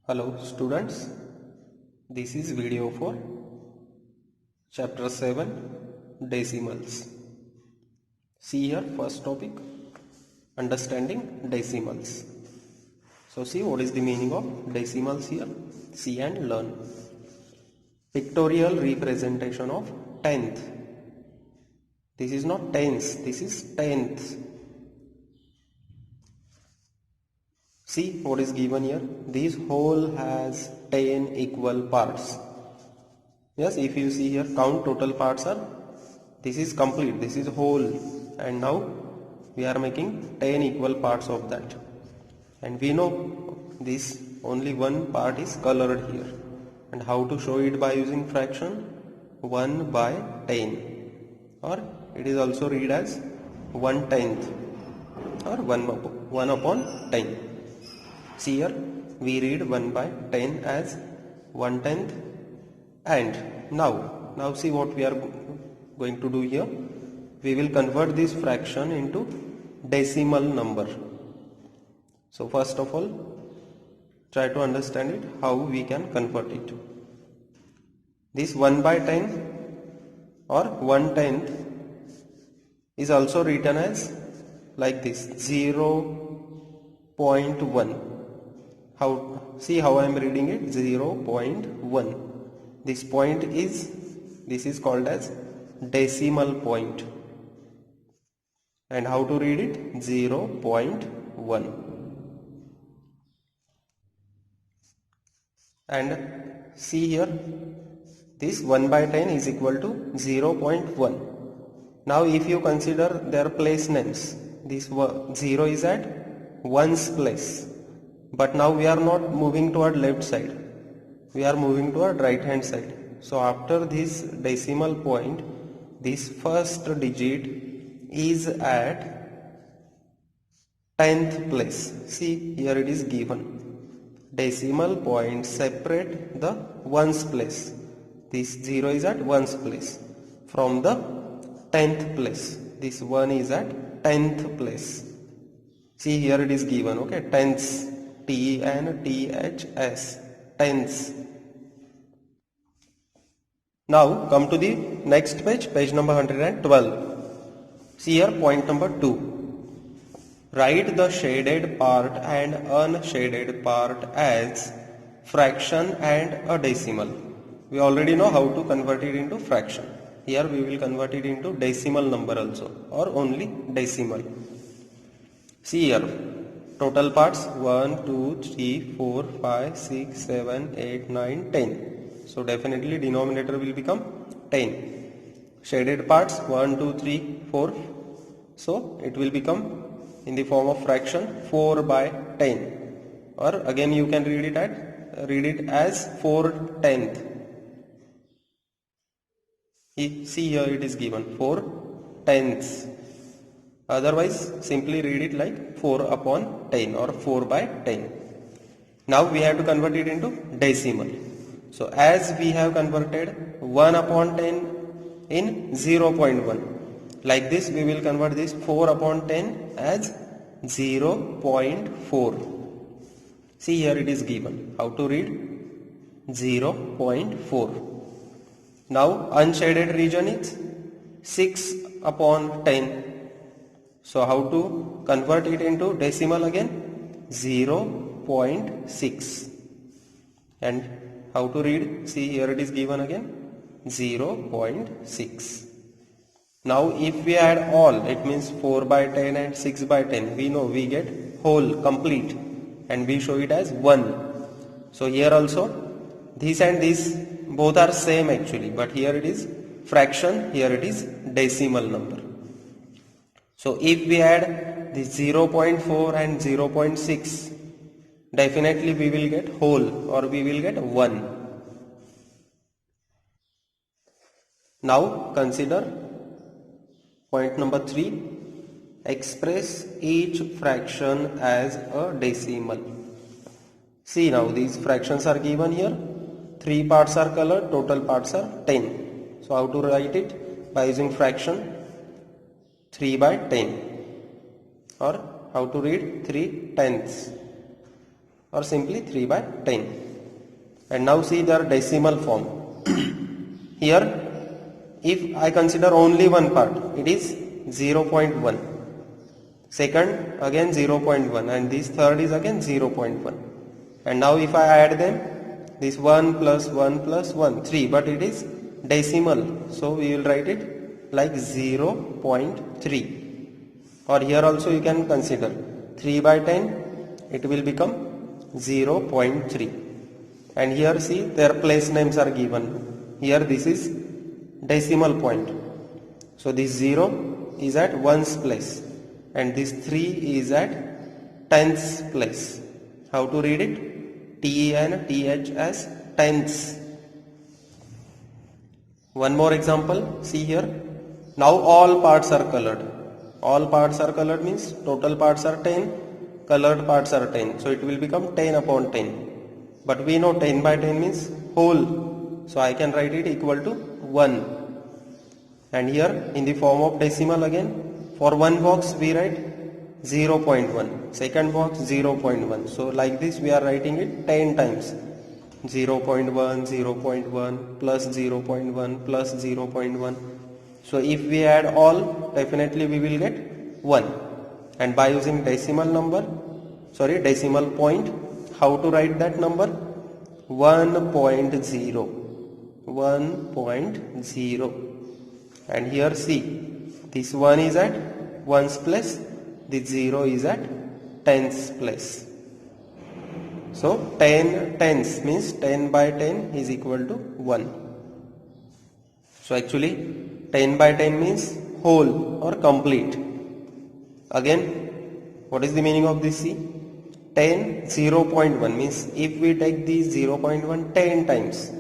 Hello students, this is video for chapter 7 decimals. See here first topic, understanding decimals. So see what is the meaning of decimals here. See and learn. Pictorial representation of tenth. This is not tens, this is tenth. See what is given here. This whole has 10 equal parts. Yes, if you see here, count total parts are, this is complete, this is whole, and now we are making 10 equal parts of that. And we know this only one part is colored here. And how to show it by using fraction? 1 by 10, or it is also read as 1/10 or 1 upon 10. See here, we read 1 by 10 as 1/10, and now see what we are going to do here. We will convert this fraction into decimal number. So first of all, try to understand it, how we can convert it. This 1 by 10 or 1/10 is also written as like this, 0.1. See how I am reading it, 0.1. This is called as decimal point. And how to read it? 0.1. And see here, this 1 by 10 is equal to 0.1. Now if you consider their place names, this 0 is at 1's place. But now we are not moving toward left side, we are moving toward right hand side. So after this decimal point, this first digit is at 10th place. See here it is given. Decimal point separate the 1's place. This 0 is at 1's place from the 10th place. This 1 is at 10th place. See here it is given, okay, tenths. TNTHS, tenths. Now come to the next page, page number 112. See here point number 2. Write the shaded part and unshaded part as fraction and a decimal. We already know how to convert it into fraction. Here we will convert it into decimal number also, or only decimal. See here, total parts 1, 2, 3, 4, 5, 6, 7, 8, 9, 10. So definitely denominator will become 10. Shaded parts 1, 2, 3, 4. So it will become in the form of fraction 4 by 10. Or again you can read it as 4/10. See here it is given 4/10. Otherwise simply read it like 4 upon 10 or 4 by 10. Now we have to convert it into decimal. So as we have converted 1 upon 10 in 0.1, like this we will convert this 4 upon 10 as 0.4. See here it is given. How to read? 0.4. Now unshaded region is 6 upon 10. So how to convert it into decimal again? 0.6. And how to read? See here it is given again, 0.6. Now if we add all, it means 4 by 10 and 6 by 10. We know we get whole, complete, and we show it as 1. So here also this and this both are same actually, but here it is fraction, here it is decimal number. So if we add the 0.4 and 0.6, definitely we will get whole, or we will get 1. Now consider point number 3. Express each fraction as a decimal. See now these fractions are given here. 3 parts are colored, total parts are 10. So how to write it? By using fraction 3 by 10, or how to read 3/10. or simply 3 by 10. And now see their decimal form. Here if I consider only one part, it is 0.1. Second again 0.1, and this third is again 0.1. And now if I add them, this 1 plus 1 plus 1, 3, but it is decimal, so we will write it like 0.3. Or here also you can consider 3 by 10, it will become 0.3. And here see their place names are given. Here this is decimal point, so this 0 is at ones place and this 3 is at tenths place. How to read it? TENTH as tenths. One more example, see here. Now all parts are colored. All parts are colored means total parts are 10, colored parts are 10, so it will become 10 upon 10. But we know 10 by 10 means whole, so I can write it equal to 1. And here in the form of decimal again, for one box we write 0.1, second box 0.1. So like this we are writing it 10 times. 0.1, 0.1, plus 0.1, plus 0.1. So if we add all, definitely we will get 1. And by using decimal point, how to write that number? 1.0. 1.0. And here see, this 1 is at ones place, this 0 is at tenths place. So 10 tenths means 10 by 10 is equal to 1. So actually 10 by 10 means whole or complete. Again, what is the meaning of this? See, 10 0.1 means if we take these 0.1 10 times,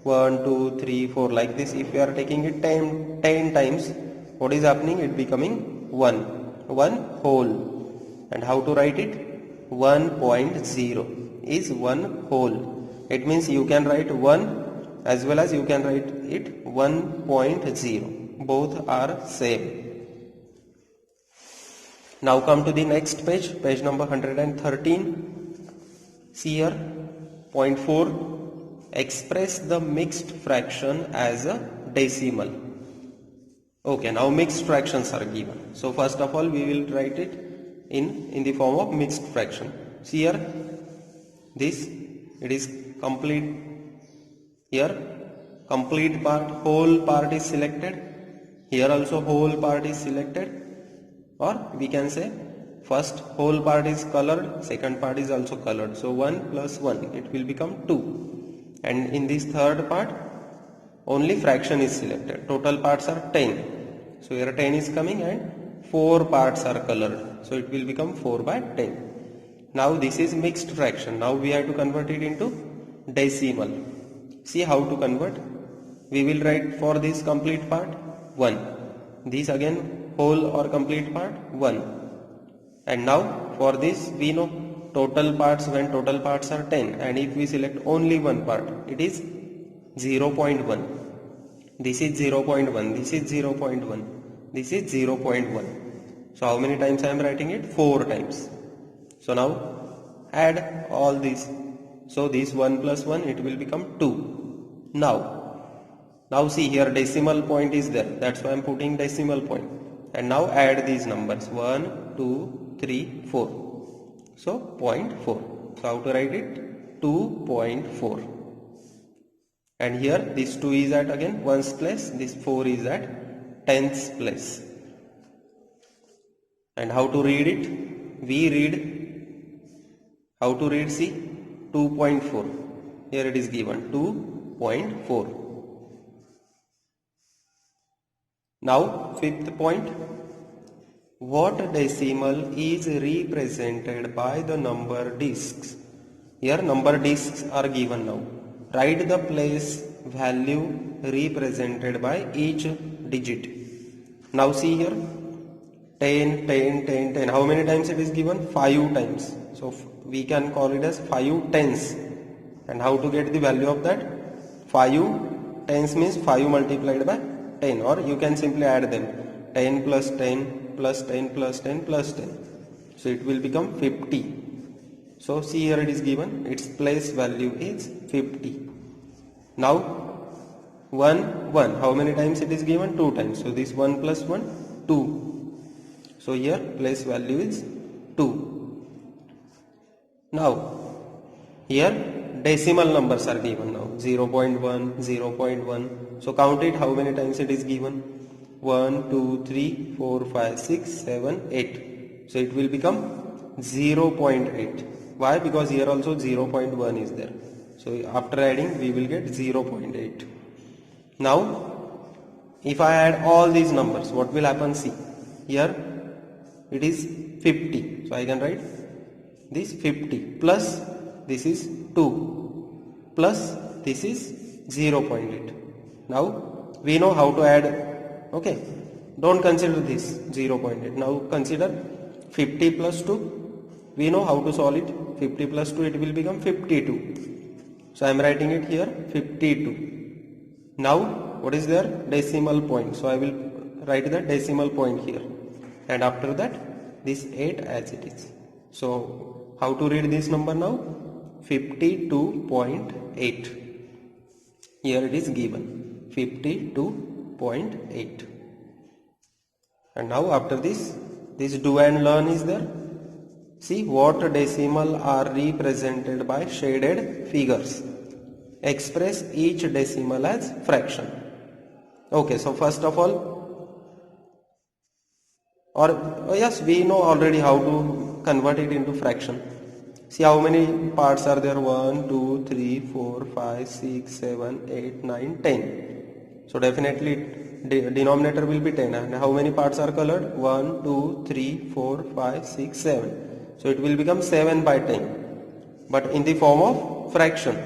1, 2, 3, 4 like this, if we are taking it 10 times, what is happening? It becoming 1 whole. And how to write it? 1.0 is 1 whole. It means you can write 1 as well as you can write it 1.0. Both are same. Now come to the next page, page number 113. See here, point 4. Express the mixed fraction as a decimal. Okay, now mixed fractions are given. So first of all we will write it in the form of mixed fraction. See here, this it is complete. Here complete part, whole part is selected. Here also whole part is selected. Or we can say first whole part is colored, second part is also colored. So 1 plus 1, it will become 2. And in this third part, only fraction is selected. Total parts are 10. So here 10 is coming and 4 parts are colored. So it will become 4 by 10. Now this is mixed fraction. Now we have to convert it into decimal. See how to convert. We will write for this complete part 1. This again whole or complete part 1. And now for this we know total parts, when total parts are 10, and if we select only one part, it is 0.1. This is 0.1, this is 0.1, this is 0.1. So how many times I am writing it? 4 times. So now add all these. So this 1 plus 1, it will become 2. Now see here decimal point is there. That's why I am putting decimal point. And now add these numbers 1, 2, 3, 4. So 0.4. So how to write it? 2.4. And here this 2 is at again ones place, this 4 is at tenths place. And how to read it? We read, how to read? See, 2.4. Here it is given 2.4. Now fifth point. What decimal is represented by the number discs? Here number discs are given now. Write the place value represented by each digit. Now see here 10, 10, 10, 10. How many times it is given? 5 times. So we can call it as 5 tens. And how to get the value of that? 5 tens means 5 multiplied by 10, or you can simply add them. 10 plus 10 plus 10 plus 10 plus 10. So it will become 50. So see here, it is given, its place value is 50. Now 1, 1, how many times it is given? 2 times. So this 1 plus 1, 2. So here place value is 2. Now here decimal numbers are given now, 0.1, 0.1. So count it, how many times it is given? 1, 2, 3, 4, 5, 6, 7, 8. So it will become 0.8. Why? Because here also 0.1 is there. So after adding we will get 0.8. Now if I add all these numbers, what will happen? See here it is 50. So I can write this 50 plus this is 2 plus this is 0.8. Now we know how to add. Okay, don't consider this 0.8. Now consider 50 plus 2. We know how to solve it. 50 plus 2, it will become 52. So I am writing it here 52. Now what is there? Decimal point. So I will write the decimal point here, and after that this 8 as it is. So how to read this number now? 52.8. Here it is given 52.8. And now after this do and learn is there. See what decimal are represented by shaded figures. Express each decimal as fraction. Okay, so first of all, yes, we know already how to convert it into fraction. See how many parts are there? 1, 2, 3, 4, 5, 6, 7, 8, 9, 10. So definitely denominator will be 10. And how many parts are colored? 1, 2, 3, 4, 5, 6, 7. So it will become 7 by 10, but in the form of fraction.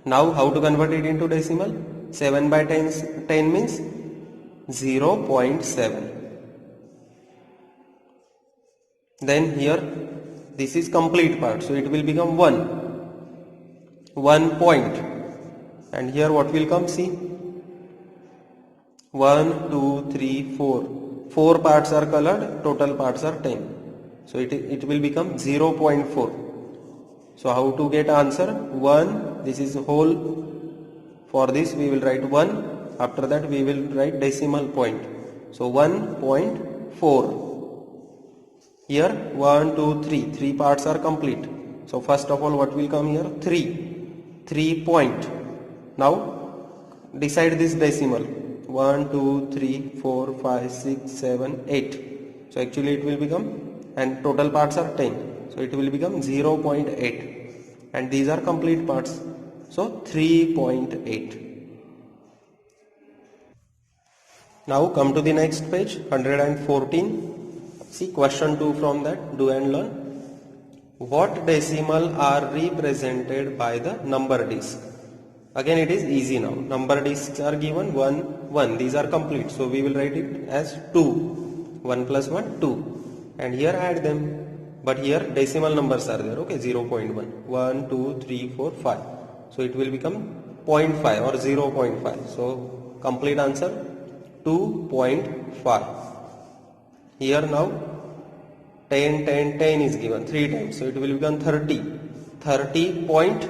Now how to convert it into decimal? 7 by 10 means 0.7. Then here this is complete part, so it will become 1 point. And here what will come? See, 1, 2, 3, 4. 4 parts are colored, total parts are 10. So it will become 0.4. So how to get answer? 1, this is whole. For this we will write 1. After that we will write decimal point. So 1.4. Here 1, 2, 3. 3 parts are complete. So first of all what will come here? 3 point. Now decide this decimal. 1, 2, 3, 4, 5, 6, 7, 8. So actually it will become, and total parts are 10. So it will become 0.8. And these are complete parts. So 3.8. Now come to the next page, 114. See question 2 from that, do and learn. What decimal are represented by the number disc? Again it is easy now. Number discs are given 1, 1. These are complete. So we will write it as 2. 1 plus 1, 2. And here add them. But here decimal numbers are there. Okay, 0.1. 1, 2, 3, 4, 5. So it will become 0.5 or 0.5. So complete answer 2.5. Here now 10, 10, 10 is given 3 times. So it will become 30. 30 point.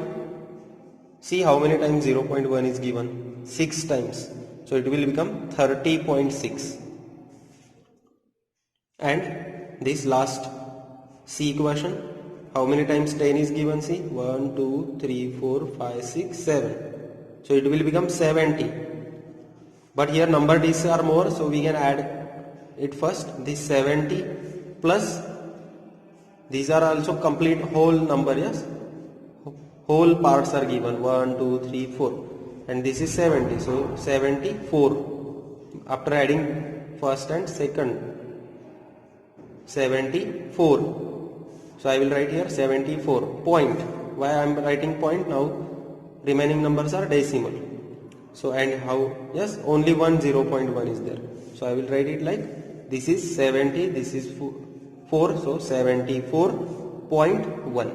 See how many times 0.1 is given? 6 times. So it will become 30.6. And this last C equation, how many times 10 is given? See 1, 2, 3, 4, 5, 6, 7. So it will become 70. But here number discs are more, so we can add it first. This 70 plus these are also complete whole number. Yes, whole parts are given 1, 2, 3, 4, and this is 70. So 74. After adding first and second, 74. So I will write here 74 point. Why I am writing point? Now remaining numbers are decimal. So and how? Yes, only one 0.1 is there. So I will write it like this is 70, this is 4, so 74.1.